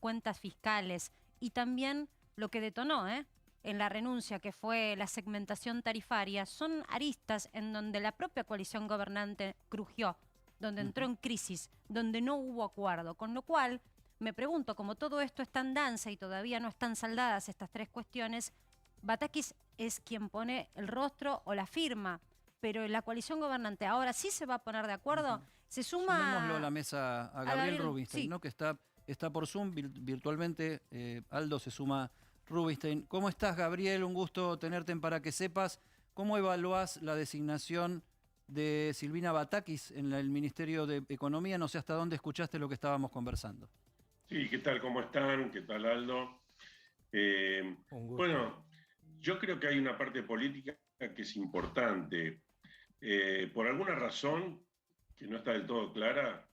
cuentas fiscales y también lo que detonó, en la renuncia, que fue la segmentación tarifaria, son aristas en donde la propia coalición gobernante crujió, donde entró en crisis, donde no hubo acuerdo. Con lo cual, me pregunto, como todo esto está en danza y todavía no están saldadas estas tres cuestiones, Batakis es quien pone el rostro o la firma, pero la coalición gobernante ahora sí se va a poner de acuerdo. Se Sumémoslo a suma la mesa a a Gabriel Gabriel, Rubinstein, sí. ¿no? Que está por Zoom virtualmente. Aldo se suma Rubinstein. ¿Cómo estás, Gabriel? Un gusto tenerte en Para que Sepas. ¿Cómo evaluás la designación de Silvina Batakis en el Ministerio de Economía? No sé hasta dónde escuchaste lo que estábamos conversando. Sí, ¿qué tal? ¿Cómo están? ¿Qué tal, Aldo? Un gusto. Bueno, yo creo que hay una parte política que es importante. Por alguna razón, que no está del todo clara,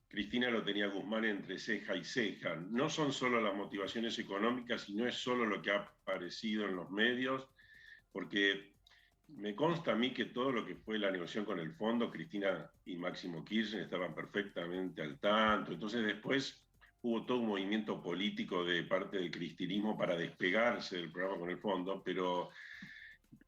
Cristina lo tenía a Guzmán entre ceja y ceja. No son solo las motivaciones económicas y no es solo lo que ha aparecido en los medios, porque me consta a mí que todo lo que fue la negociación con el fondo, Cristina y Máximo Kirchner estaban perfectamente al tanto. Entonces después hubo todo un movimiento político de parte del cristinismo para despegarse del programa con el fondo, pero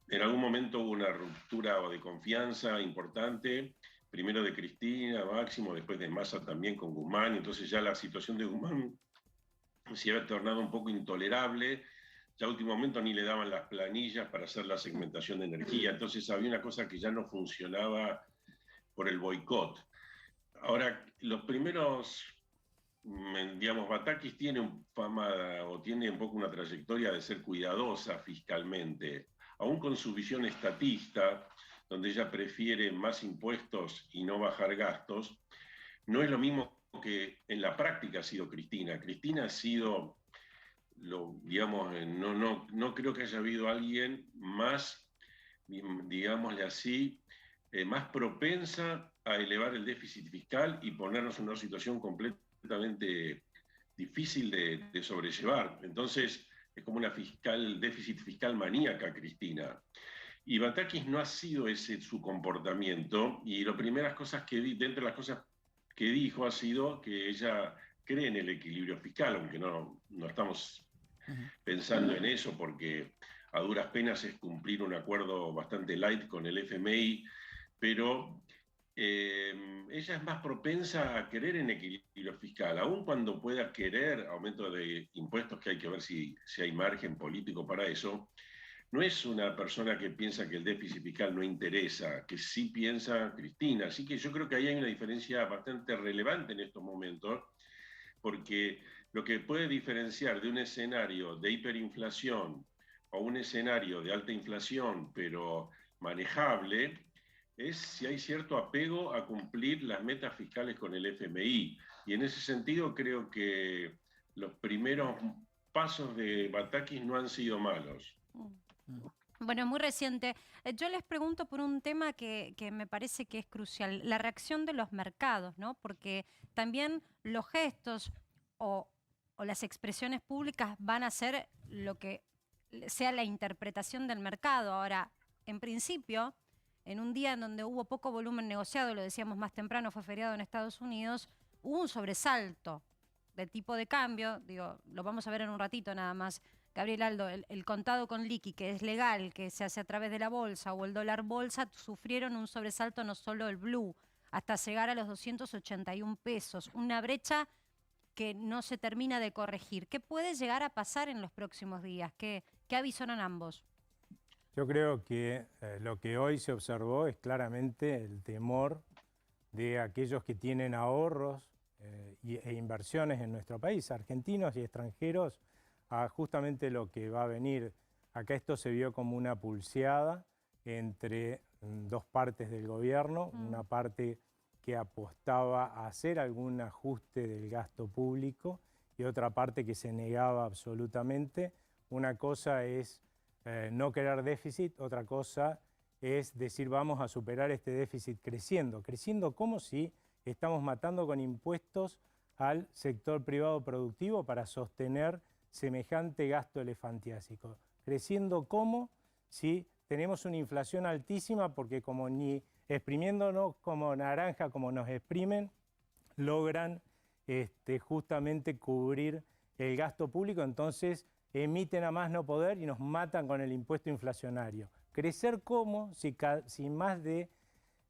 en algún momento hubo una ruptura de confianza importante, primero de Cristina, Máximo, después de Massa también con Guzmán, entonces ya la situación de Guzmán se había tornado un poco intolerable. Ya a último momento ni le daban las planillas para hacer la segmentación de energía, entonces había una cosa que ya no funcionaba por el boicot. Ahora, los primeros, digamos, Batakis tiene fama o tiene un poco una trayectoria de ser cuidadosa fiscalmente, aún con su visión estatista, donde ella prefiere más impuestos y no bajar gastos, no es lo mismo que en la práctica ha sido Cristina. Cristina ha sido digamos, no creo que haya habido alguien más, digámosle así, más propensa a elevar el déficit fiscal y ponernos en una situación completamente difícil de sobrellevar. Entonces, es como una déficit fiscal maníaca, Cristina. Y Batakis no ha sido ese su comportamiento, y las primeras cosas dentro de las cosas que dijo ha sido que ella cree en el equilibrio fiscal, aunque no estamos pensando en eso, porque a duras penas es cumplir un acuerdo bastante light con el FMI, pero ella es más propensa a querer en equilibrio fiscal, aun cuando pueda querer aumento de impuestos, que hay que ver si hay margen político para eso. No es una persona que piensa que el déficit fiscal no interesa, que sí piensa Cristina. Así que yo creo que ahí hay una diferencia bastante relevante en estos momentos, porque lo que puede diferenciar de un escenario de hiperinflación o un escenario de alta inflación, pero manejable, es si hay cierto apego a cumplir las metas fiscales con el FMI. Y en ese sentido creo que los primeros pasos de Batakis no han sido malos. Bueno, es muy reciente. Yo les pregunto por un tema que me parece que es crucial, la reacción de los mercados, ¿no? Porque también los gestos o las expresiones públicas van a ser lo que sea la interpretación del mercado. Ahora, en principio, en un día en donde hubo poco volumen negociado, lo decíamos más temprano, fue feriado en Estados Unidos, hubo un sobresalto de tipo de cambio, digo, lo vamos a ver en un ratito nada más, Gabriel Aldo, el contado con liqui, que es legal, que se hace a través de la bolsa, o el dólar bolsa, sufrieron un sobresalto no solo el blue, hasta llegar a los 281 pesos, una brecha que no se termina de corregir. ¿Qué puede llegar a pasar en los próximos días? ¿Qué avisonan ambos? Yo creo que lo que hoy se observó es claramente el temor de aquellos que tienen ahorros e inversiones en nuestro país, argentinos y extranjeros, a justamente lo que va a venir. Acá esto se vio como una pulseada entre dos partes del gobierno, una parte que apostaba a hacer algún ajuste del gasto público y otra parte que se negaba absolutamente. Una cosa es no querer déficit, otra cosa es decir vamos a superar este déficit creciendo. ¿Creciendo cómo? Si estamos matando con impuestos al sector privado productivo para sostener semejante gasto elefantiásico. ¿Creciendo cómo? Si tenemos una inflación altísima porque como ni exprimiéndonos como naranja, como nos exprimen, logran justamente cubrir el gasto público, entonces emiten a más no poder y nos matan con el impuesto inflacionario. ¿Crecer cómo? Si más de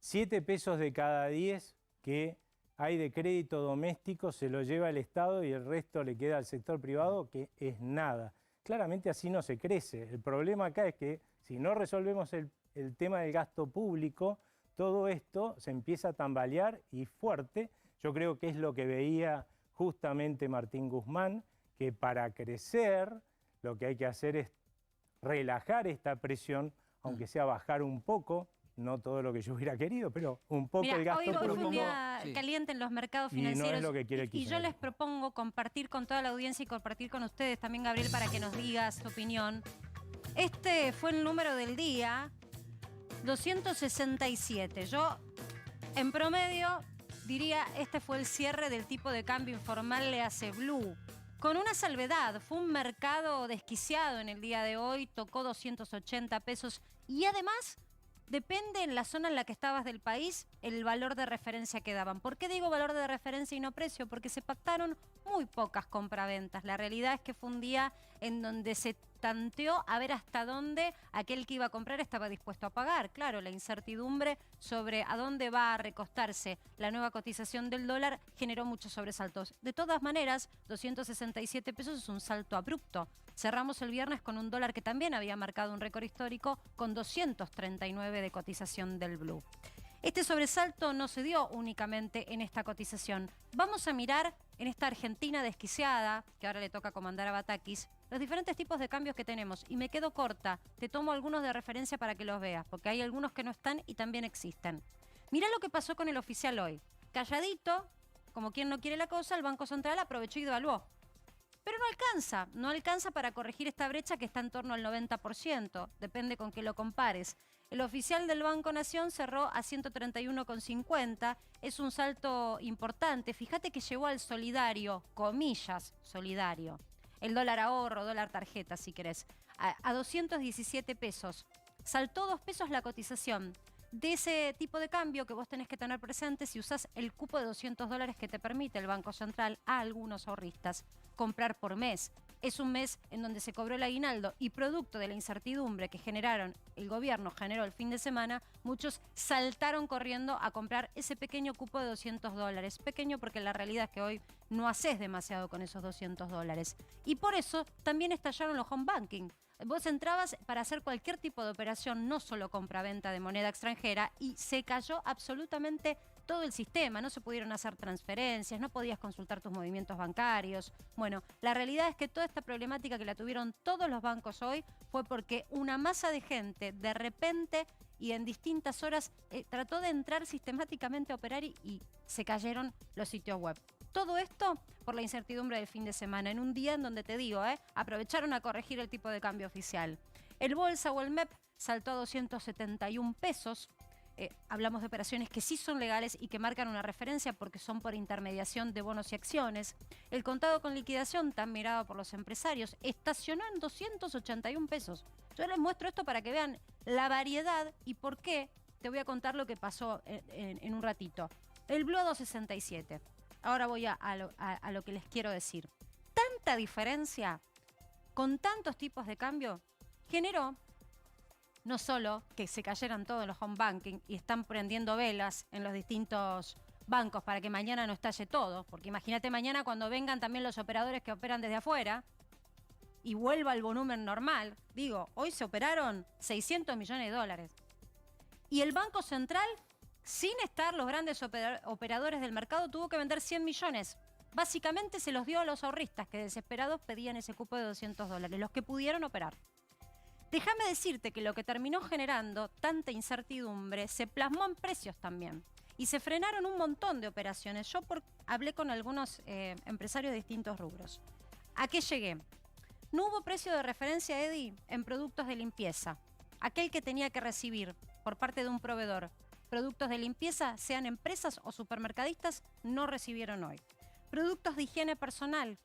7 pesos de cada 10 que hay de crédito doméstico se lo lleva el Estado y el resto le queda al sector privado, que es nada. Claramente así no se crece. El problema acá es que si no resolvemos el tema del gasto público, todo esto se empieza a tambalear y fuerte. Yo creo que es lo que veía justamente Martín Guzmán, que para crecer lo que hay que hacer es relajar esta presión, aunque sea bajar un poco, no todo lo que yo hubiera querido, pero un poco el gasto hoy público. fue un día caliente en los mercados Y no es financieros lo que quiere el y yo les kirchnerismo. propongo compartir con toda la audiencia y compartir con ustedes también, Gabriel, para que nos digas su opinión. Este fue el número del día, 267. Yo, en promedio, diría, este fue el cierre del tipo de cambio informal le hace Blue. Con una salvedad, fue un mercado desquiciado en el día de hoy, tocó 280 pesos y además depende en la zona en la que estabas del país el valor de referencia que daban. ¿Por qué digo valor de referencia y no precio? Porque se pactaron muy pocas compraventas. La realidad es que fue un día en donde se tanteó a ver hasta dónde aquel que iba a comprar estaba dispuesto a pagar. Claro, la incertidumbre sobre a dónde va a recostarse la nueva cotización del dólar generó muchos sobresaltos. De todas maneras, 267 pesos es un salto abrupto. Cerramos el viernes con un dólar que también había marcado un récord histórico con 239 de cotización del Blue. Este sobresalto no se dio únicamente en esta cotización. Vamos a mirar en esta Argentina desquiciada, que ahora le toca comandar a Batakis, los diferentes tipos de cambios que tenemos. Y me quedo corta, te tomo algunos de referencia para que los veas, porque hay algunos que no están y también existen. Mirá lo que pasó con el oficial hoy. Calladito, como quien no quiere la cosa, el Banco Central aprovechó y devaluó. Pero no alcanza para corregir esta brecha que está en torno al 90%, depende con qué lo compares. El oficial del Banco Nación cerró a 131,50, es un salto importante. Fíjate que llegó al solidario, comillas, solidario. El dólar ahorro, dólar tarjeta, si querés, a 217 pesos. Saltó 2 pesos la cotización. De ese tipo de cambio que vos tenés que tener presente si usás el cupo de $200 que te permite el Banco Central a algunos ahorristas comprar por mes. Es un mes en donde se cobró el aguinaldo y producto de la incertidumbre que el gobierno generó el fin de semana, muchos saltaron corriendo a comprar ese pequeño cupo de $200. Pequeño porque la realidad es que hoy no haces demasiado con esos $200. Y por eso también estallaron los home banking. Vos entrabas para hacer cualquier tipo de operación, no solo compra-venta de moneda extranjera, y se cayó absolutamente todo el sistema. No se pudieron hacer transferencias, no podías consultar tus movimientos bancarios. Bueno, la realidad es que toda esta problemática que la tuvieron todos los bancos hoy fue porque una masa de gente de repente y en distintas horas trató de entrar sistemáticamente a operar y se cayeron los sitios web. Todo esto por la incertidumbre del fin de semana, en un día en donde te digo, aprovecharon a corregir el tipo de cambio oficial. El Bolsa o el MEP saltó a 271 pesos. Hablamos de operaciones que sí son legales y que marcan una referencia porque son por intermediación de bonos y acciones. El contado con liquidación, tan mirado por los empresarios, estacionó en 281 pesos. Yo les muestro esto para que vean la variedad y por qué. Te voy a contar lo que pasó en un ratito. El Blue a 267. Ahora voy a lo que les quiero decir. Tanta diferencia con tantos tipos de cambio generó no solo que se cayeran todos los home banking y están prendiendo velas en los distintos bancos para que mañana no estalle todo, porque imagínate mañana cuando vengan también los operadores que operan desde afuera y vuelva al volumen normal. Digo, hoy se operaron $600 millones. Y el Banco Central, sin estar los grandes operadores del mercado, tuvo que vender 100 millones. Básicamente se los dio a los ahorristas que desesperados pedían ese cupo de $200, los que pudieron operar. Déjame decirte que lo que terminó generando tanta incertidumbre se plasmó en precios también. Y se frenaron un montón de operaciones. Yo hablé con algunos empresarios de distintos rubros. ¿A qué llegué? No hubo precio de referencia, Eddie, en productos de limpieza. Aquel que tenía que recibir por parte de un proveedor productos de limpieza, sean empresas o supermercadistas, no recibieron hoy. Productos de higiene personal.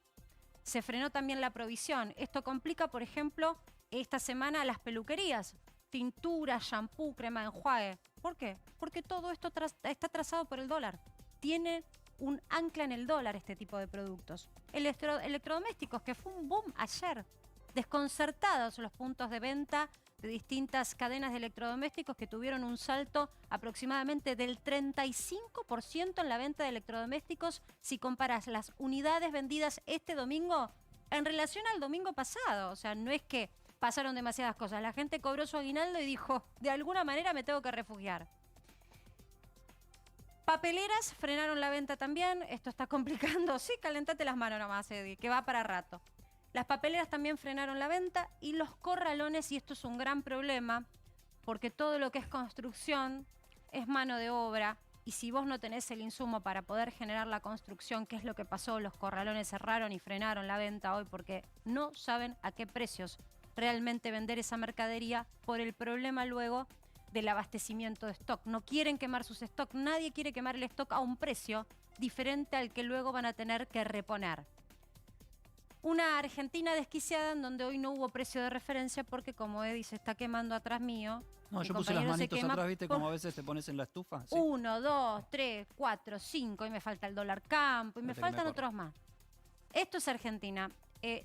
Se frenó también la provisión. Esto complica, por ejemplo, esta semana las peluquerías. Tintura, shampoo, crema de enjuague. ¿Por qué? Porque todo esto está trazado por el dólar. Tiene un ancla en el dólar este tipo de productos. Electrodomésticos, que fue un boom ayer. Desconcertados los puntos de venta de distintas cadenas de electrodomésticos que tuvieron un salto aproximadamente del 35% en la venta de electrodomésticos si comparas las unidades vendidas este domingo en relación al domingo pasado. O sea, no es que pasaron demasiadas cosas. La gente cobró su aguinaldo y dijo, de alguna manera me tengo que refugiar. Papeleras frenaron la venta también. Esto está complicando. Sí, calentate las manos nomás, Eddie, que va para rato. Las papeleras también frenaron la venta y los corralones, y esto es un gran problema, porque todo lo que es construcción es mano de obra, y si vos no tenés el insumo para poder generar la construcción, ¿qué es lo que pasó? Los corralones cerraron y frenaron la venta hoy porque no saben a qué precios realmente vender esa mercadería por el problema luego del abastecimiento de stock. No quieren quemar sus stock, nadie quiere quemar el stock a un precio diferente al que luego van a tener que reponer. Una Argentina desquiciada en donde hoy no hubo precio de referencia porque, como Eddie se está quemando atrás mío, No, mi yo puse las compañero se manitos quema atrás, ¿viste? por Como a veces te pones en la estufa. Sí. 1, 2, 3, 4, 5, y me falta el dólar campo, y me Espérate que faltan me otros más. Esto es Argentina.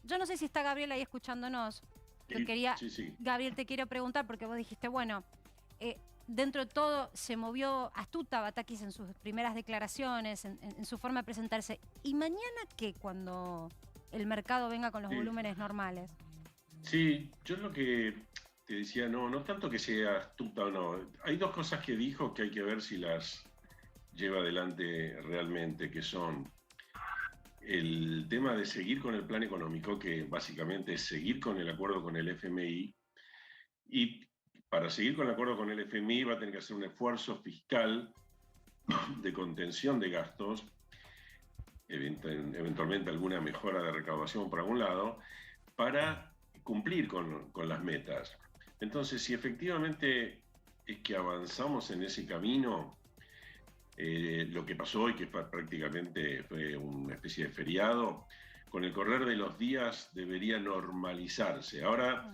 Yo no sé si está Gabriel ahí escuchándonos. Yo quería, Sí. Gabriel, te quiero preguntar porque vos dijiste, bueno, dentro de todo se movió astuta Batakis en sus primeras declaraciones, en su forma de presentarse. ¿Y mañana qué cuando el mercado venga con los volúmenes normales? Sí, yo lo que te decía, no tanto que sea astuta o no. Hay dos cosas que dijo que hay que ver si las lleva adelante realmente, que son el tema de seguir con el plan económico, que básicamente es seguir con el acuerdo con el FMI, y para seguir con el acuerdo con el FMI va a tener que hacer un esfuerzo fiscal de contención de gastos, eventualmente alguna mejora de recaudación por algún lado, para cumplir con las metas. Entonces, si efectivamente es que avanzamos en ese camino, lo que pasó hoy, que prácticamente fue una especie de feriado, con el correr de los días debería normalizarse. Ahora,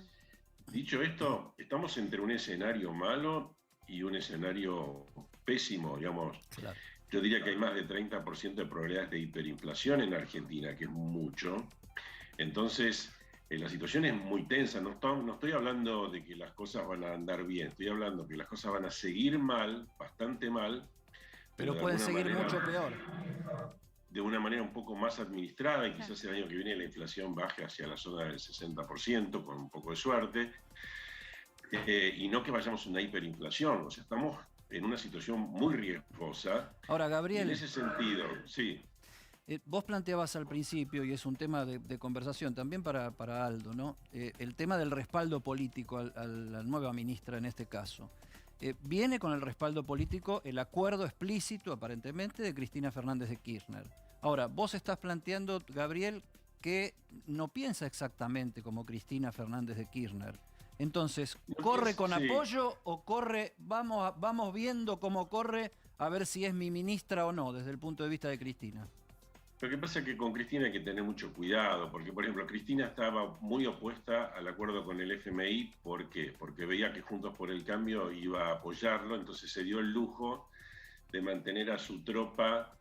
dicho esto, estamos entre un escenario malo y un escenario pésimo, digamos. Claro. Yo diría que hay más de 30% de probabilidades de hiperinflación en Argentina, que es mucho. Entonces, la situación es muy tensa. No estoy hablando de que las cosas van a andar bien, estoy hablando que las cosas van a seguir mal, bastante mal. Pero pueden seguir mucho peor. De una manera un poco más administrada, y quizás el año que viene la inflación baje hacia la zona del 60%, con un poco de suerte, y no que vayamos a una hiperinflación. O sea, estamos en una situación muy riesgosa. Ahora, Gabriel, en ese sentido, sí. Vos planteabas al principio, y es un tema de conversación también para Aldo, ¿no? El tema del respaldo político a la nueva ministra en este caso. Viene con el respaldo político el acuerdo explícito, aparentemente, de Cristina Fernández de Kirchner. Ahora, vos estás planteando, Gabriel, que no piensa exactamente como Cristina Fernández de Kirchner. Entonces, ¿corre con apoyo o corre, vamos viendo cómo corre, a ver si es mi ministra o no, desde el punto de vista de Cristina? Lo que pasa es que con Cristina hay que tener mucho cuidado, porque, por ejemplo, Cristina estaba muy opuesta al acuerdo con el FMI. ¿Por qué? Porque veía que Juntos por el Cambio iba a apoyarlo, entonces se dio el lujo de mantener a su tropa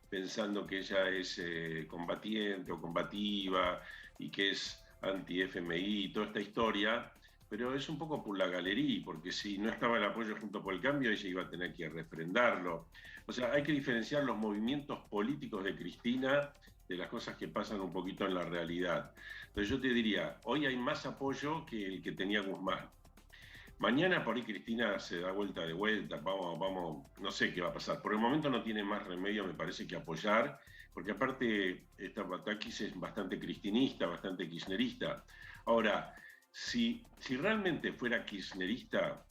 pensando que ella es combatiente o combativa y que es anti-FMI y toda esta historia, pero es un poco por la galería, porque si no estaba el apoyo Juntos por el Cambio, ella iba a tener que refrendarlo. O sea, hay que diferenciar los movimientos políticos de Cristina de las cosas que pasan un poquito en la realidad. Entonces yo te diría, hoy hay más apoyo que el que tenía Guzmán. Mañana por ahí Cristina se da vuelta, vamos, no sé qué va a pasar. Por el momento no tiene más remedio, me parece, que apoyar, porque aparte esta Batakis es bastante cristinista, bastante kirchnerista. Ahora, si realmente fuera kirchnerista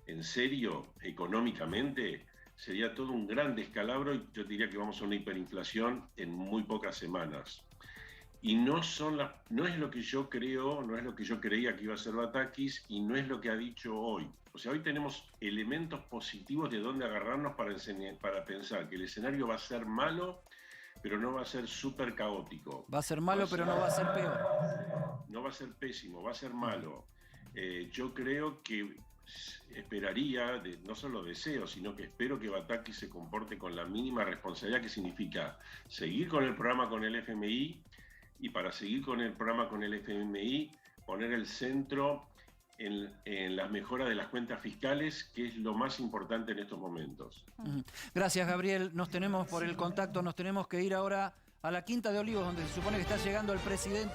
en serio, económicamente, sería todo un gran descalabro, y yo diría que vamos a una hiperinflación en muy pocas semanas. Y no es lo que yo creo, no es lo que yo creía que iba a ser Batakis, y no es lo que ha dicho hoy. O sea, hoy tenemos elementos positivos de dónde agarrarnos para pensar que el escenario va a ser malo, pero no va a ser súper caótico. Va a ser malo, pero no va a ser peor. No va a ser pésimo, va a ser malo. Yo creo que esperaría, no solo deseo, sino que espero que Bataki se comporte con la mínima responsabilidad, que significa seguir con el programa con el FMI, y para seguir con el programa con el FMI, poner el centro en las mejoras de las cuentas fiscales, que es lo más importante en estos momentos. Gracias, Gabriel. Nos tenemos por el contacto, nos tenemos que ir ahora a la Quinta de Olivos, donde se supone que está llegando el presidente.